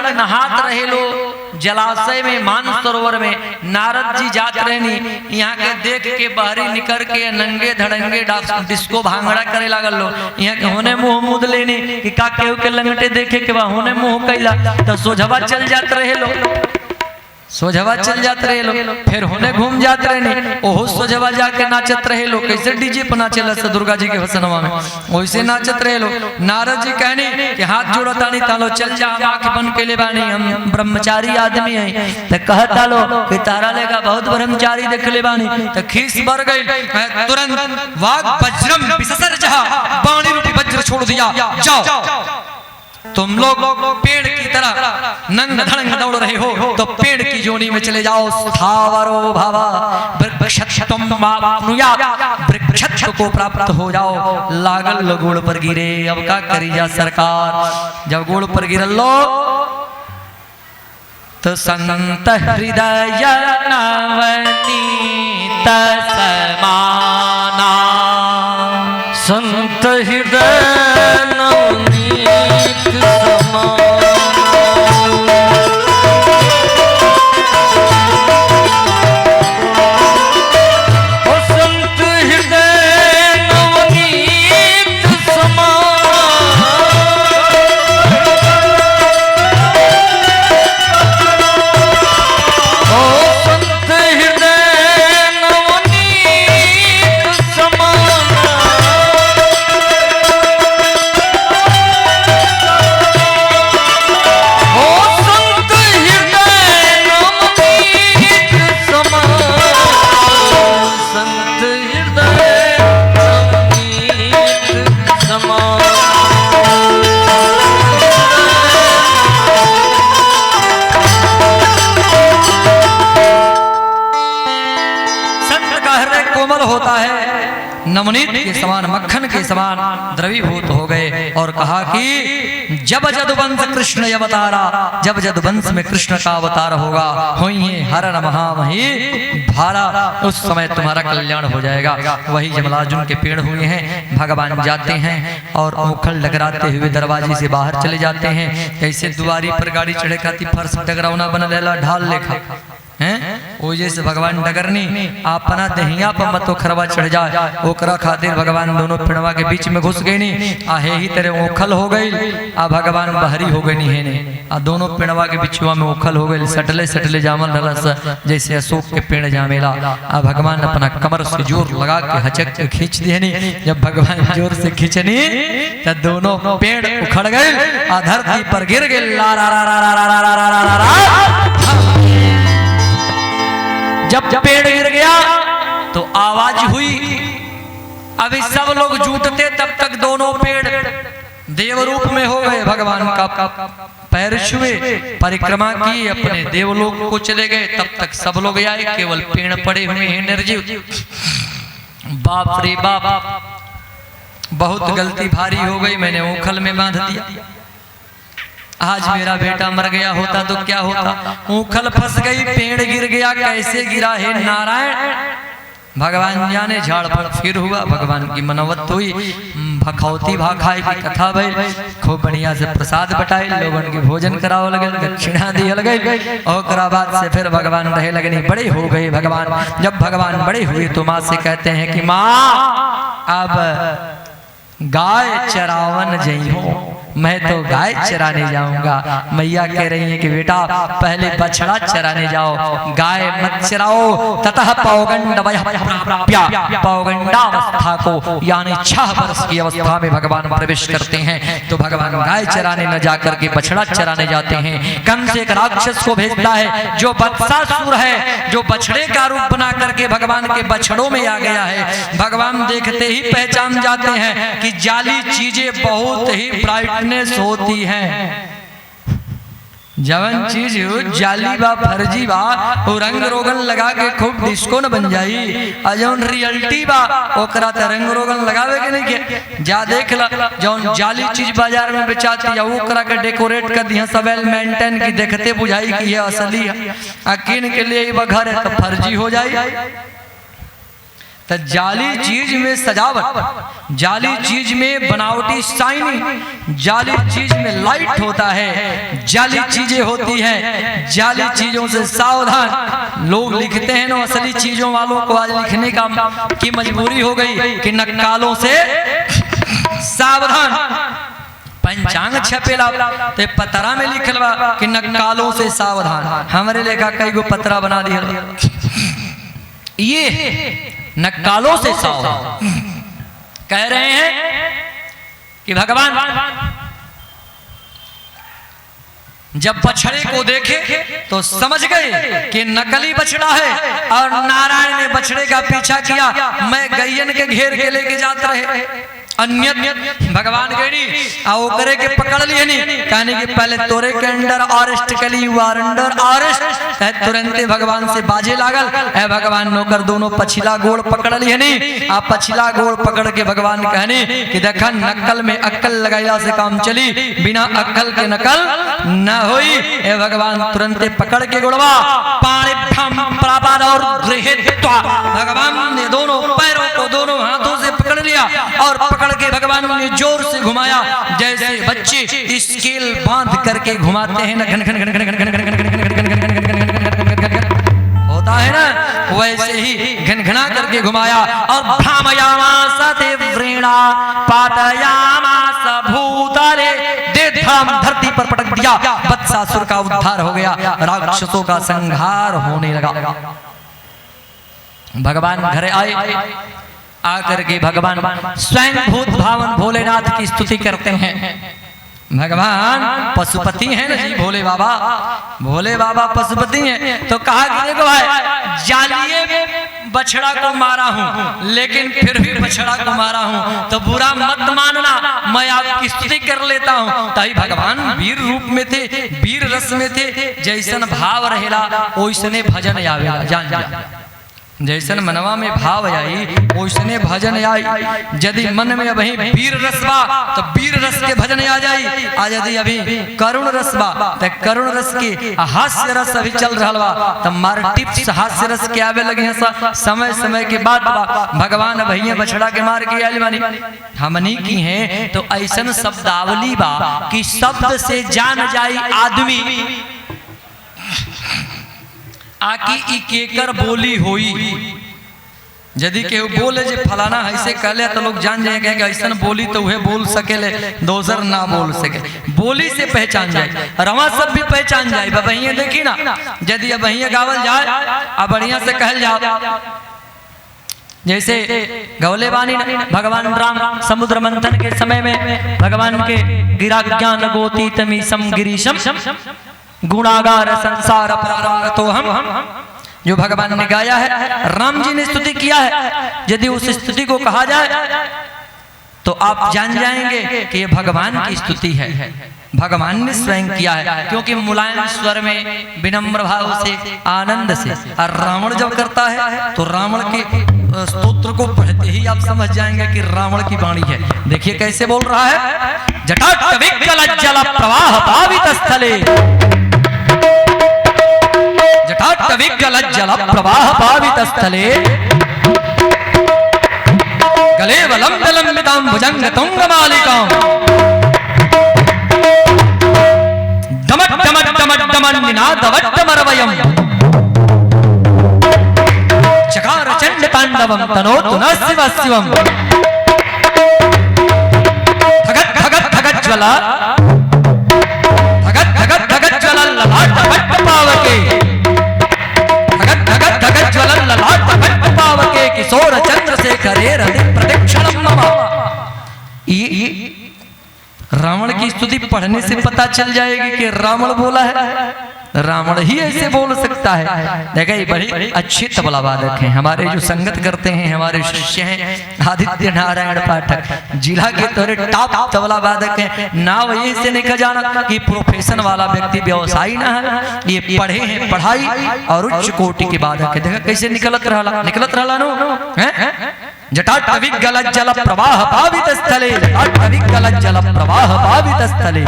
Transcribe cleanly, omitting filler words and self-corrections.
नहात रहे लो जलाशय में, मानसरोवर में। नारद जी जात रहनी, यहाँ के देख के बाहरी निकल के नंगे धड़ंगे डिस्को भांगड़ा करे लागल लो। यहाँ के होने मुंह मुद लेने कि का केहू के लंगटे देखे के बा होने मुंह कैला तो सोझवा चल जात रहे लो, सोझवा चल जात रहे लो। फिर होने घूम जात रहे, ओहो सोझवा जाके नाचत रहे लो। कैसे डीजे पर नाचेला से दुर्गा जी के भसनवा में, वैसे नाचत रहे लो। नारद जी कहने कि हाथ जोड़तानी तालो चल जा, हम आंख बन के ले बानी, हम ब्रह्मचारी आदमी हैं। तो कहता लो कि तारा लेगा बहुत ब्रह्मचारी देख ले बानी। तो खीस भर गई, तुरंत वाग वज्रम विससर जहा, बाणी रूपी वज्र छोड़ दिया, जाओ तुम लोग पेड़ की तरह नंग धड़ंग दौड़ रहे हो तो पेड़ की जोनी में चले जाओ। स्थावरो भवा वृक्षत्वं वाप्नुयात्, वृक्षत्व को प्राप्त हो जाओ। लागल गोड़ पर गिरे, अब का करी जा सरकार। जब गोड़ पर गिरल लो तो संत हृदय नवनीत समाना, संत हृदय नवनीत समाना। नवनीत के समान, मक्खन के समान द्रवीभूत हो गए। और कहा कि जब जदुवंश कृष्ण अवतारा, जब जदुवंश में कृष्ण का अवतार होगा, होइए हरण महामही भारा, उस समय तुम्हारा कल्याण हो जाएगा। वही जमलार्जुन के पेड़ हुए हैं। भगवान जाते हैं और ओखल डगराते हुए दरवाजे से बाहर चले जाते हैं। ऐसे दुआरी पर गाड़ी चढ़े खाती फर्श डगरावना बन लेला ढाल लेखा हैं, ओ जैसे भगवान डगरनी अपना दहिया पर मत खरवा चढ़ जाए, ओकरा खातिर भगवान दोनों पिणवा के बीच में घुस गई नी। आहे ही तेरे ओखल हो गई, आ भगवान बहरी हो गई नी है ने, आ दोनों पिणवा के बिचवा में ओखल हो गई। सटले सटले जामल रहला जैसे अशोक के पेड़ जामेला। आ भगवान अपना कमर से जोर लगा के हचक के खींच दिए नी। जब भगवान जोर से खींचनी तो दोनों पेड़ उखड़ गए, आ धरती पर गिर गए। जब पेड़ गिर गया तो आवाज हुई। अभी सब लोग जुटते तब तक दोनों पेड़ देव रूप में हो गए। भगवान का पैर छुए, परिक्रमा की, अपने देवलोक को चले गए। तब तक सब लोग आए, केवल पेड़ पड़े हुए हैं निर्जीव। बाप रे बाप, बहुत गलती भारी हो गई, मैंने ओखल में बांध दिया। आज मेरा बेटा मर गया होता तो क्या होता। ऊखल फंस गई, पेड़ गिर गया, कैसे गिरा है नारायण भगवान जाने। झाड़ पर फिर हुआ, भगवान की मनोवत हुई। भखौती भाखाई की कथा भई, खूब बढ़िया से प्रसाद बटाई, लोगन के भोजन कराओ लगे, दक्षिणा दिए लगे। और बाद से फिर भगवान रहे लगनी, बड़े हो गए भगवान। जब भगवान बड़े हुए तो माँ से कहते हैं कि माँ अब गाय चरावन जई हो, मैं तो गाय चराने जाऊंगा। मैया कह रही है कि बेटा पहले बछड़ा चराने जाओ, गाय मत चराओ। ततः पौगंड पौगंडावस्था को यानी 6 वर्ष की अवस्था में भगवान प्रवेश करते हैं। तो भगवान गाय चराने न जाकर के बछड़ा चराने जाते हैं। कंस एक राक्षस को भेजता है जो बत्सासुर है, जो बछड़े का रूप बना करके भगवान के बछड़ों में आ गया है। भगवान देखते ही पहचान जाते हैं कि जाली चीजें बहुत ही ब्राइटनेस होती है। जवन चीज जाली बा, फर्जी बा, वो रंग रोगन लगा के खूब डिस्को न बन जाई। और जौन रियलिटी बा ओकरा त रंग रोगन लगावे के नहीं के। जा देख ला, जौन जाली चीज बाजार में बेचाती है ओकरा के डेकोरेट कर दिया, सब वेल मेंटेन की, देखते बुझाई कि ये असली है। किन के लिए घर है तो फर्जी हो जाए। तो जाली चीज में सजावट, जाली चीज में बनावटी शाइनिंग, जाली चीज में लाइट होता है, जाली चीजें होती हैं, जाली चीजों से सावधान। लोग लिखते हैं ना, असली चीजों वालों को आज लिखने की मजबूरी हो गई कि नक्कालों से सावधान। पंचांग छपेला ते पतरा में लिखलवा कि नक्कालों से सावधान। हमारे लेखा कई गो पतरा बना दिया, ये नक्कालों से सावधान। कह रहे हैं कि भगवान जब बछड़े को देखे तो समझ गए कि नकली बछड़ा है, और नारायण ने बछड़े का पीछा किया। मैं गैयन के घेर के लेके जाते रहे, अन्य भगवान कहनी आओ करे के पकड़ लिए नहीं, कहने के पहले तोरे के अंडर अरेस्ट कली, वारंडर अरेस्ट है। तुरंत भगवान से बाजे लागल है, भगवान नौकर दोनों पछिला गोड़ पकड़ लिए नहीं। आप पछिला गोड़ पकड़ के भगवान कहने कि देखा नकल में अक्कल लगाया से काम चली, बिना अक्कल के नकल न हुई। ए भगवान तुरंत पकड़ के गोड़वा पाणी प्रापाद और गृहीत्वा, भगवान ने दोनों पैरों को दोनों हाथों से पकड़ लिया और पकड़ के भगवान ने जोर से घुमाया, जैसे बच्चे स्केल बांध करके घुमाते हैं ना, घन घन घन घन घन घन घन होता है ना, वैसे ही घनघना करके घुमाया। और भ्रामयामास देवृणा पातयामास भूतले, दे धर्म धरती पर पटक दिया। वत्सासुर का उद्धार हो गया, राक्षसों का संहार होने लगा। भगवान घर आए, आकर के भगवान स्वयं भूत भावन भोलेनाथ की स्तुति करते हैं। भगवान पशुपति हैं ना जी, भोले बाबा, भोले बाबा पशुपति हैं। तो कहा कि देखो भाई, जालिए बछड़ा को मारा हूं, लेकिन फिर भी बछड़ा को मारा हूं, तो बुरा मत मानना, मैं आपकी स्तुति कर लेता हूं। तभी भगवान वीर रूप में थे, वीर रस में थे, जैसन भाव रहेला ओइसने भजन आवेला। जान जा, जैसन मनवा में भाव आई ओइसने भजन आई। यदि मन में अभी वीर रसबा तो वीर रस के भजन आ जाई, आ यदि अभी करुण रसबा तो करुण रस के, हास्य रस अभी चल रहा बा तो मार टिप्स हास्य रस के आवे लगे। समय समय के बाद भगवान भैया बछड़ा के मार के आयल बानी हमनी की है। तो ऐसन शब्दावली बा कि शब्द से जान जाई आदमी आकी ई केकर बोली होई। यदि केहू बोले जे फलाना ऐसे कहले तो लोग जान जाएंगे कि ऐसा बोली तो वह बोल सकेले, दोसर ना बोल सके। बोली से पहचान जाए, रवा सब भी पहचान जाए। बहिया देखी ना, यदि बहिया गावल जाए अब बढ़िया से कहल जाओ, जैसे गौले बानी भगवान राम समुद्र मंथन के समय में भगवान के गिरा ज्ञान गोती तमी सम गिरीशम गुणागार संसार प्रारंभ तो हम, जो भगवान ने गाया है, राम जी ने स्तुति किया है। यदि उस स्तुति को कहा जाए तो आप जान जाएंगे कि ये भगवान की स्तुति है, भगवान ने स्वयं किया है। क्योंकि मुलायम स्वर में विनम्र भाव से आनंद से, और रावण जब करता है तो रावण के स्तोत्र को पढ़ते ही आप समझ जाएंगे कि रावण की वाणी है। देखिए कैसे बोल रहा है, जटाटविकलज्जल प्रवाह पावित स्थले, जटाटविकलज्जल प्रवाह पावित स्थले, गले वलंब लंबितां भुजंग तुंग मालिकां, दमट दमट दमट दमन निनादवट्ट मरवयम्, चकार चंड तांडवम तनोतु न शिव शिवम, धगत धगत धगत ज्वला, धगत धगत धगत ज्वला ललाट भट्ट पावके, धगत धगत धगत ज्वला ललाट भट्ट पावके, किशोर चंद्रशेखरे रति प्रदक्षिणम मम। रावण की स्तुति पढ़ने से पता चल जाएगी कि रावण बोला है, रावण ही ऐसे बोल सकता है। देखा ये बड़ी अच्छे तबला वादक हैं, हमारे जो संगत करते हैं हमारे शिष्य हैं आदित्य नारायण पाठक, जिला के तोरे टॉप तबला वादक हैं। ना वही से नहीं जाना कि प्रोफेशन वाला व्यक्ति व्यवसायी ना है, ये पढ़े हैं, पढ़ाई और उच्च कोटि के वादक है। देखा कैसे निकलत रहला नो। जटाटविकलज्जल प्रवाह पावित स्थले, जटाटविकलज्जल प्रवाह पावित स्थले।